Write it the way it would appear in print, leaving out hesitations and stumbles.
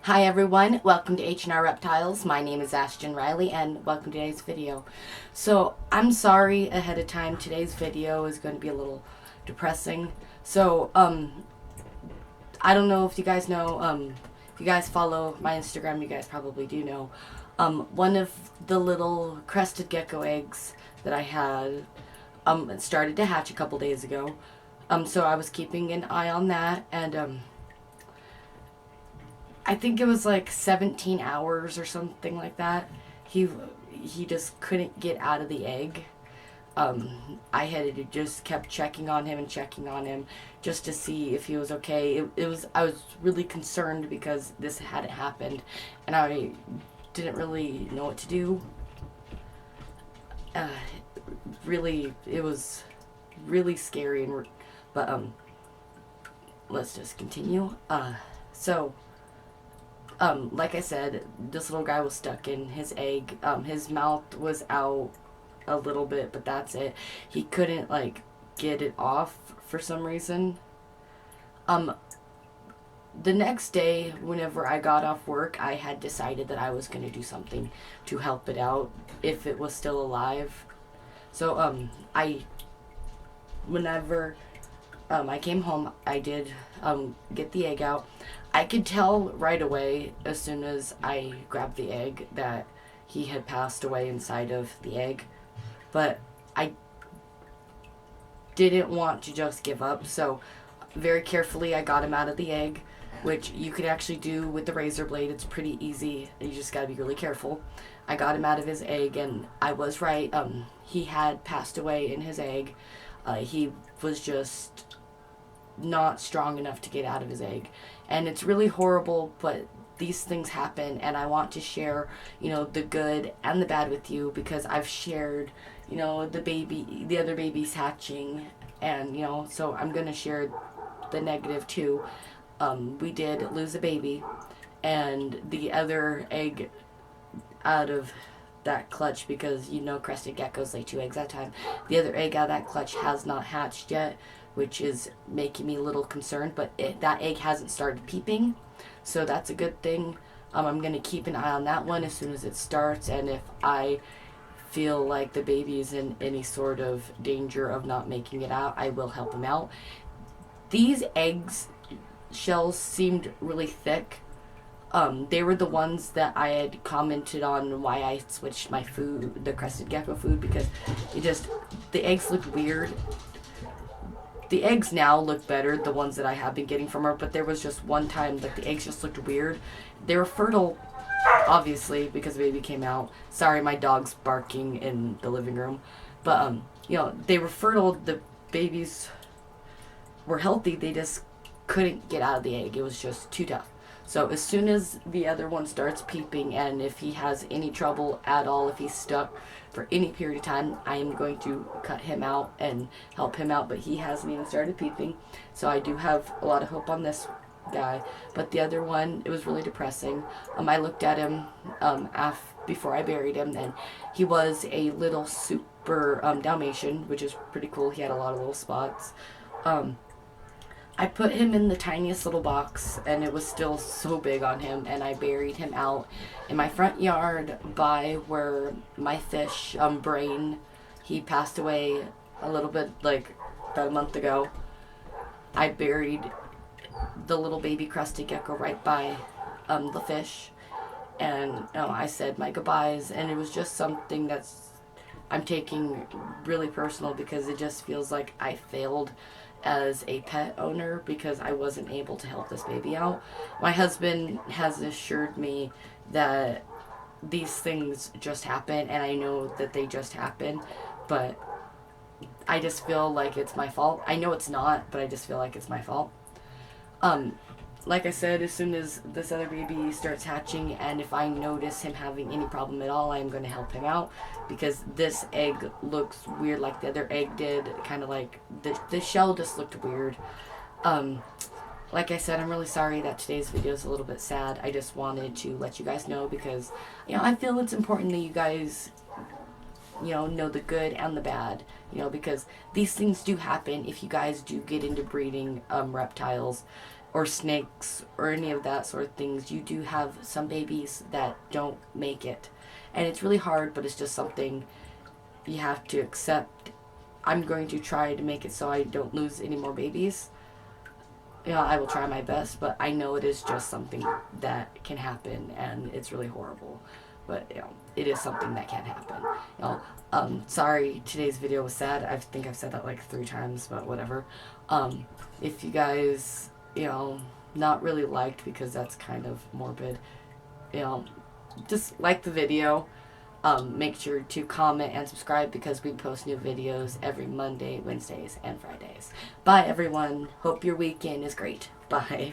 Hi everyone, welcome to H&R Reptiles. My name is Ashton Riley and welcome to today's video. So I'm sorry ahead of time, today's video is going to be a little depressing. So I don't know if you guys know, if you guys follow my Instagram, you guys probably do know. One of the little crested gecko eggs that I had started to hatch a couple days ago. So I was keeping an eye on that, and I think it was like 17 hours or something like that. He just couldn't get out of the egg. I had just kept checking on him and checking on him just to see if he was okay. I was really concerned because this hadn't happened, and I didn't really know what to do. Uh, it was really scary, but let's just continue. So like I said, this little guy was stuck in his egg. His mouth was out a little bit, but that's it. He couldn't like get it off for some reason. Um, the next day, whenever I got off work, I had decided that I was going to do something to help it out if it was still alive. So whenever I came home, I did get the egg out. I could tell right away as soon as I grabbed the egg that he had passed away inside of the egg. But I didn't want to just give up, so very carefully I got him out of the egg, which you could actually do with the razor blade. It's pretty easy. You just gotta be really careful. I got him out of his egg, and I was right. He had passed away in his egg. He was just not strong enough to get out of his egg, and it's really horrible, but these things happen, and I want to share, the good and the bad with you, because I've shared, the other babies hatching, and so I'm gonna share the negative too. We did lose a baby, and the other egg out of that clutch, because crested geckos lay 2 eggs at a time. The other egg out of that clutch has not hatched yet, which is making me a little concerned, but that egg hasn't started peeping, so that's a good thing. I'm going to keep an eye on that one as soon as it starts, and if I feel like the baby is in any sort of danger of not making it out, I will help him out. These eggs shells seemed really thick. They were the ones that I had commented on why I switched my food, the crested gecko food, because the eggs looked weird. The eggs now look better, the ones that I have been getting from her, but there was just one time that the eggs just looked weird. They were fertile, obviously, because the baby came out. Sorry, my dog's barking in the living room. But, they were fertile, the babies were healthy, they just couldn't get out of the egg. It was just too tough. So as soon as the other one starts peeping, and if he has any trouble at all, if he's stuck for any period of time, I am going to cut him out and help him out, but he hasn't even started peeping. So I do have a lot of hope on this guy. But the other one, it was really depressing. I looked at him before I buried him, and he was a little super Dalmatian, which is pretty cool. He had a lot of little spots. I put him in the tiniest little box, and it was still so big on him, and I buried him out in my front yard by where my fish, Brain, he passed away a little bit, like about a month ago. I buried the little baby crested gecko right by the fish, and I said my goodbyes, and it was just something I'm taking really personal, because it just feels like I failed as a pet owner because I wasn't able to help this baby out. My husband has assured me that these things just happen, and I know that they just happen, but I just feel like it's my fault. I know it's not, but I just feel like it's my fault. Like I said, as soon as this other baby starts hatching, and if I notice him having any problem at all, I'm going to help him out, because this egg looks weird like the other egg did. Kind of like the shell just looked weird. Like I said, I'm really sorry that today's video is a little bit sad. I just wanted to let you guys know, because I feel it's important that you guys know the good and the bad, because these things do happen if you guys do get into breeding reptiles. or snakes or any of that sort of things, you do have some babies that don't make it. And it's really hard, but it's just something you have to accept. I'm going to try to make it so I don't lose any more babies. I will try my best, but I know it is just something that can happen, and it's really horrible. But, it is something that can happen. Sorry, today's video was sad. I think I've said that like 3 times, but whatever. If you guys, not really liked, because that's kind of morbid, just like the video. Make sure to comment and subscribe, because we post new videos every Monday, Wednesdays, and Fridays. Bye, everyone. Hope your weekend is great. Bye.